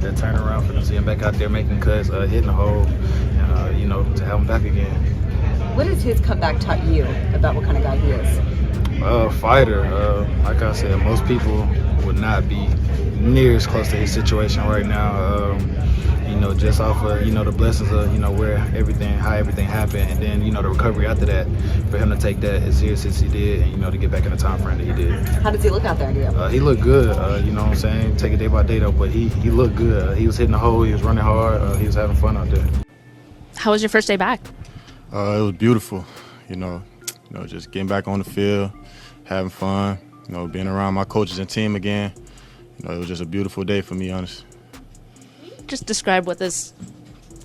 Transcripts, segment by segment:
that turnaround for them, see him back out there making cuts, hitting the hole, and to have him back again. What has his comeback taught you about what kind of guy he is? Fighter. Like I said, most people would not be near as close to his situation right now. Just off of the blessings of how everything happened, and then the recovery after that. For him to take that as serious as he did, and to get back in the time frame that he did. How does he look out there to you? He looked good. You know what I'm saying? Take it day by day though, but he looked good. He was hitting the hole. He was running hard. He was having fun out there. How was your first day back? It was beautiful. Just getting back on the field, having fun. Being around my coaches and team again. It was just a beautiful day for me, honestly. Just describe what this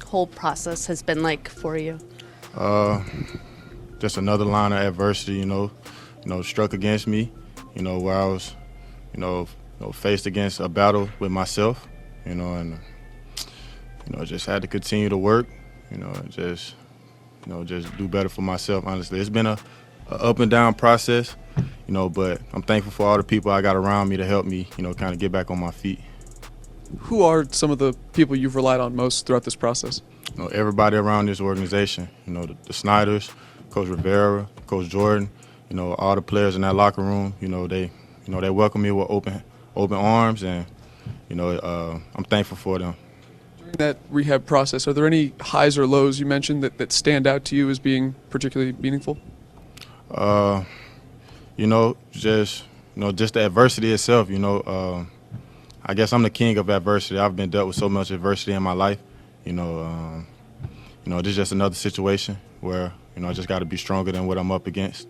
whole process has been like for you. Just another line of adversity, struck against me, where I was, faced against a battle with myself, and just had to continue to work, just do better for myself, honestly. It's been a up and down process, but I'm thankful for all the people I got around me to help me, kind of get back on my feet. Who are some of the people you've relied on most throughout this process? Everybody around this organization, the Snyders, Coach Rivera, Coach Jordan, all the players in that locker room, they welcome me with open arms, and, I'm thankful for them. During that rehab process, are there any highs or lows you mentioned that stand out to you as being particularly meaningful? Just the adversity itself, I guess I'm the king of adversity. I've been dealt with so much adversity in my life. This is just another situation where, I just got to be stronger than what I'm up against.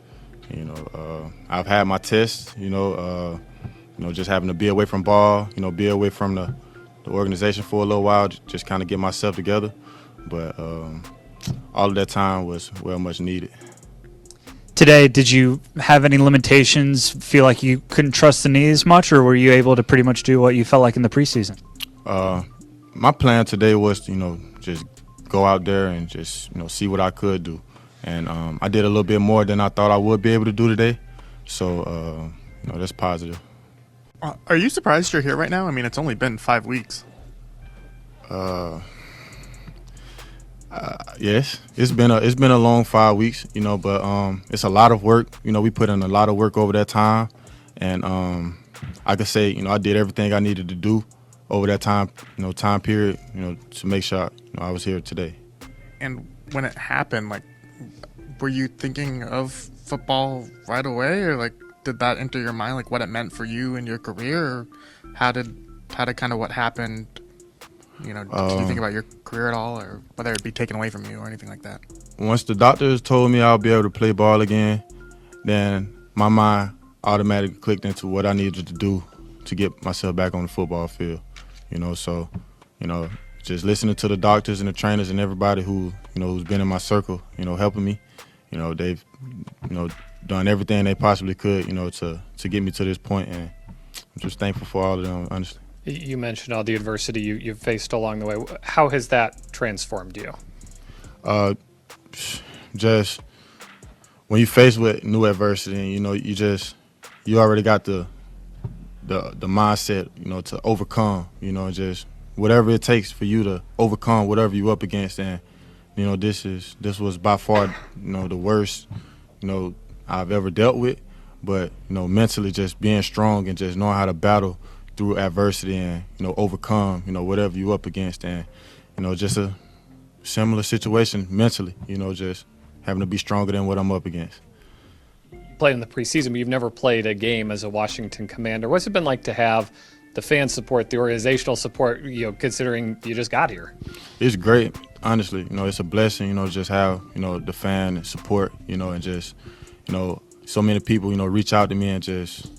I've had my tests, just having to be away from ball, be away from the organization for a little while, just kind of get myself together. But all of that time was well much needed. Today, did you have any limitations, feel like you couldn't trust the knees much, or were you able to pretty much do what you felt like in the preseason? My plan today was, just go out there and just, see what I could do. And I did a little bit more than I thought I would be able to do today. So, that's positive. Are you surprised you're here right now? I mean, it's only been 5 weeks. Yes, it's been a long 5 weeks, but it's a lot of work. We put in a lot of work over that time, and I could say, I did everything I needed to do over that time period, to make sure I was here today. And when it happened, were you thinking of football right away, or did that enter your mind, what it meant for you and your career? Or how did kind of what happened? Did you think about your career at all, or whether it be taken away from you or anything like that? Once the doctors told me I'll be able to play ball again, then my mind automatically clicked into what I needed to do to get myself back on the football field. So, just listening to the doctors and the trainers and everybody who, who's been in my circle, helping me. They've, done everything they possibly could, to get me to this point, and I'm just thankful for all of them, honestly. You mentioned all the adversity you've faced along the way. How has that transformed you? Just when you face with new adversity, you already got the mindset, to overcome, just whatever it takes for you to overcome whatever you're up against. And, this was by far, the worst, I've ever dealt with. But, mentally just being strong and just knowing how to battle through adversity and, overcome, whatever you're up against. And, just a similar situation mentally, just having to be stronger than what I'm up against. You played in the preseason, but you've never played a game as a Washington Commander. What's it been like to have the fan support, the organizational support, considering you just got here? It's great, honestly. It's a blessing, just have, the fan support, and just, so many people, reach out to me and just,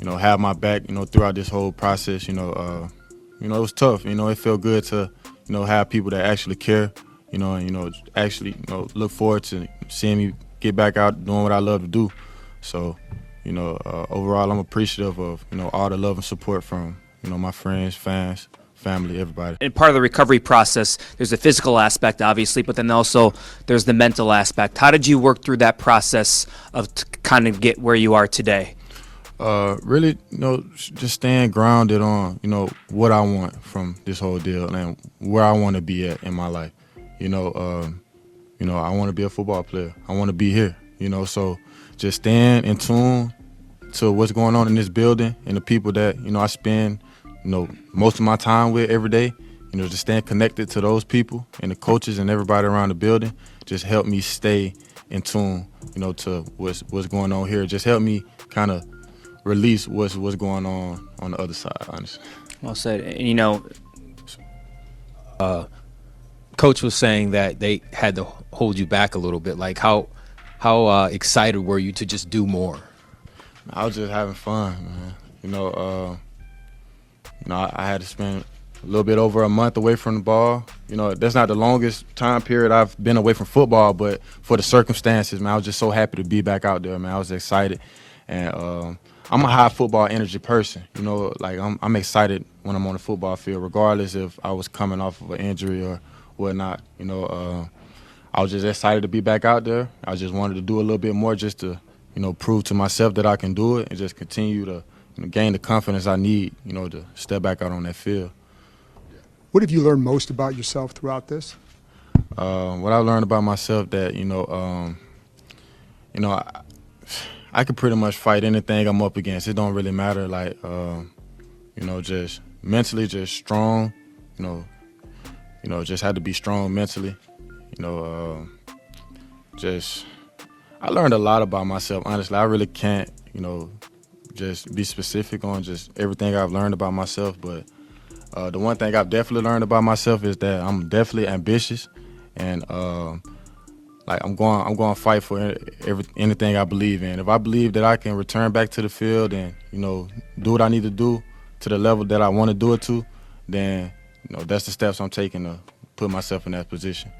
have my back, throughout this whole process. It was tough. It felt good to, have people that actually care, and, actually, look forward to seeing me get back out doing what I love to do. So, overall, I'm appreciative of, all the love and support from, my friends, fans, family, everybody. And part of the recovery process, there's a physical aspect, obviously, but then also there's the mental aspect. How did you work through that process of kind of get where you are today? Really, just staying grounded on, what I want from this whole deal and where I want to be at in my life. I want to be a football player. I want to be here, so just staying in tune to what's going on in this building and the people that, I spend, most of my time with every day, just staying connected to those people and the coaches and everybody around the building just help me stay in tune, to what's going on here. Just help me kind of release what's going on the other side, honestly. Well said. And, Coach was saying that they had to hold you back a little bit. Like, how excited were you to just do more? I was just having fun, man. I had to spend a little bit over a month away from the ball. That's not the longest time period I've been away from football, but for the circumstances, man, I was just so happy to be back out there, man. I was excited, and I'm a high football energy person. Like I'm excited when I'm on the football field, regardless if I was coming off of an injury or whatnot. I was just excited to be back out there. I just wanted to do a little bit more just to, prove to myself that I can do it and just continue to gain the confidence I need, to step back out on that field. What have you learned most about yourself throughout this? What I learned about myself that, I could pretty much fight anything I'm up against. It don't really matter. Like, just mentally, just strong. Just had to be strong mentally. I learned a lot about myself. Honestly, I really can't, just be specific on just everything I've learned about myself. But the one thing I've definitely learned about myself is that I'm definitely ambitious, and I'm going to fight for anything I believe in. If I believe that I can return back to the field and do what I need to do to the level that I want to do it to, then that's the steps I'm taking to put myself in that position.